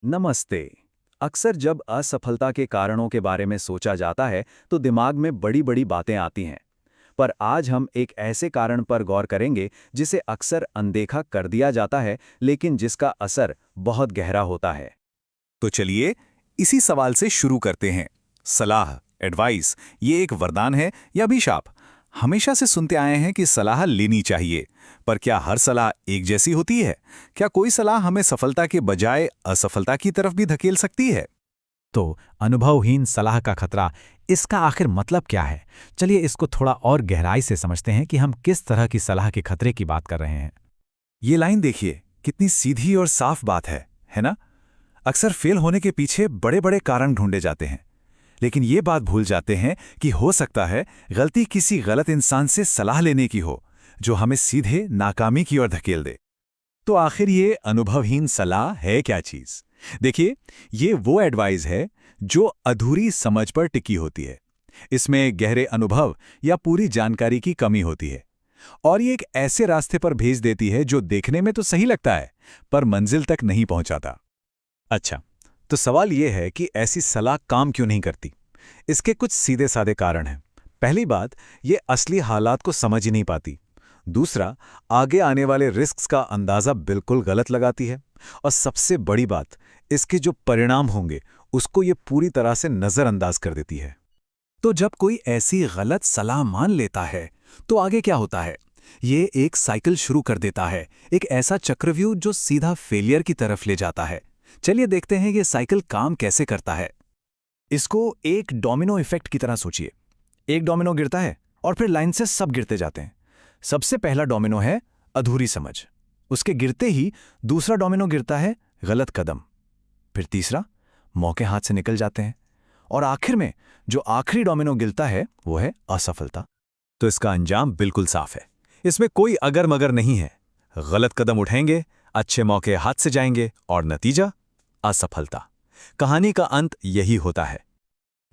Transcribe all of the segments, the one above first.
नमस्ते। अक्सर जब असफलता के कारणों के बारे में सोचा जाता है तो दिमाग में बड़ी बड़ी बातें आती हैं। पर आज हम एक ऐसे कारण पर गौर करेंगे जिसे अक्सर अनदेखा कर दिया जाता है, लेकिन जिसका असर बहुत गहरा होता है। तो चलिए इसी सवाल से शुरू करते हैं। सलाह, एडवाइस, ये एक वरदान है या अभिशाप? हमेशा से सुनते आए हैं कि सलाह लेनी चाहिए, पर क्या हर सलाह एक जैसी होती है? क्या कोई सलाह हमें सफलता के बजाय असफलता की तरफ भी धकेल सकती है? तो अनुभवहीन सलाह का खतरा, इसका आखिर मतलब क्या है? चलिए इसको थोड़ा और गहराई से समझते हैं कि हम किस तरह की सलाह के खतरे की बात कर रहे हैं। ये लाइन देखिए, कितनी सीधी और साफ बात है ना? अक्सर फेल होने के पीछे बड़े बड़े कारण ढूंढे जाते हैं, लेकिन ये बात भूल जाते हैं कि हो सकता है गलती किसी गलत इंसान से सलाह लेने की हो, जो हमें सीधे नाकामी की ओर धकेल दे। तो आखिर ये अनुभवहीन सलाह है क्या चीज? देखिए, ये वो एडवाइस है जो अधूरी समझ पर टिकी होती है। इसमें गहरे अनुभव या पूरी जानकारी की कमी होती है, और ये एक ऐसे रास्ते पर भेज देती है जो देखने में तो सही लगता है, पर मंजिल तक नहीं पहुंचाता। अच्छा, तो सवाल यह है कि ऐसी सलाह काम क्यों नहीं करती? इसके कुछ सीधे साधे कारण हैं। पहली बात, ये असली हालात को समझ ही नहीं पाती। दूसरा, आगे आने वाले रिस्क्स का अंदाजा बिल्कुल गलत लगाती है। और सबसे बड़ी बात, इसके जो परिणाम होंगे उसको ये पूरी तरह से नजरअंदाज कर देती है। तो जब कोई ऐसी गलत सलाह मान लेता है तो आगे क्या होता है? ये एक साइकिल शुरू कर देता है, एक ऐसा चक्रव्यूह जो सीधा फेलियर की तरफ ले जाता है। चलिए देखते हैं ये साइकिल काम कैसे करता है। इसको एक डोमिनो इफेक्ट की तरह सोचिए। एक डोमिनो गिरता है और फिर लाइन से सब गिरते जाते हैं। सबसे पहला डोमिनो है अधूरी समझ। उसके गिरते ही दूसरा डोमिनो गिरता है गलत कदम। फिर तीसरा, मौके हाथ से निकल जाते हैं। और आखिर में जो आखिरी डोमिनो गिरता है वो है असफलता। तो इसका अंजाम बिल्कुल साफ है। इसमें कोई अगर मगर नहीं है। गलत कदम उठाएंगे, अच्छे मौके हाथ से जाएंगे और नतीजा असफलता। कहानी का अंत यही होता है।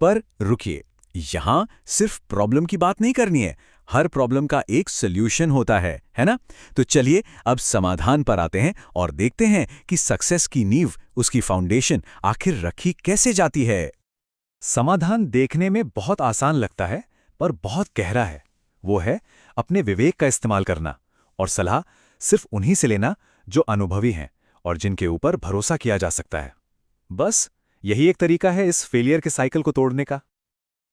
पर रुकिए, यहां सिर्फ प्रॉब्लम की बात नहीं करनी है। हर प्रॉब्लम का एक सॉल्यूशन होता है ना? तो चलिए अब समाधान पर आते हैं और देखते हैं कि सक्सेस की नींव, उसकी फाउंडेशन आखिर रखी कैसे जाती है। समाधान देखने में बहुत आसान लगता है, पर बहुत गहरा है। वो है अपने विवेक का इस्तेमाल करना और सलाह सिर्फ उन्हीं से लेना जो अनुभवी हैं और जिनके ऊपर भरोसा किया जा सकता है। बस यही एक तरीका है इस फेलियर के साइकिल को तोड़ने का।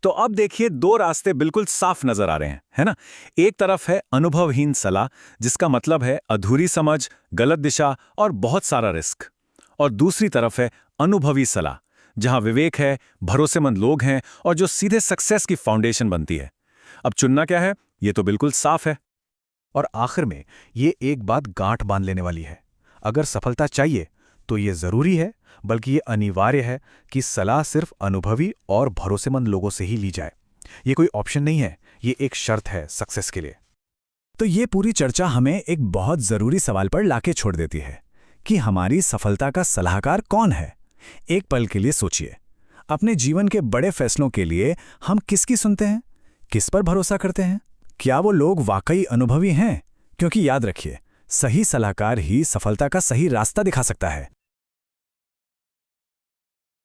तो अब देखिए, दो रास्ते बिल्कुल साफ नजर आ रहे हैं, है ना? एक तरफ है अनुभवहीन सलाह, जिसका मतलब है अधूरी समझ, गलत दिशा और बहुत सारा रिस्क। और दूसरी तरफ है अनुभवी सलाह, जहां विवेक है, भरोसेमंद लोग हैं और जो सीधे सक्सेस की फाउंडेशन बनती है। अब चुनना क्या है, ये तो बिल्कुल साफ है। और आखिर में ये एक बात गांठ बांध लेने वाली है। अगर सफलता चाहिए तो ये जरूरी है, बल्कि ये अनिवार्य है कि सलाह सिर्फ अनुभवी और भरोसेमंद लोगों से ही ली जाए। ये कोई ऑप्शन नहीं है, ये एक शर्त है सक्सेस के लिए। तो ये पूरी चर्चा हमें एक बहुत जरूरी सवाल पर लाके छोड़ देती है कि हमारी सफलता का सलाहकार कौन है। एक पल के लिए सोचिए, अपने जीवन के बड़े फैसलों के लिए हम किसकी सुनते हैं, किस पर भरोसा करते हैं? क्या वो लोग वाकई अनुभवी हैं? क्योंकि याद रखिए, सही सलाहकार ही सफलता का सही रास्ता दिखा सकता है।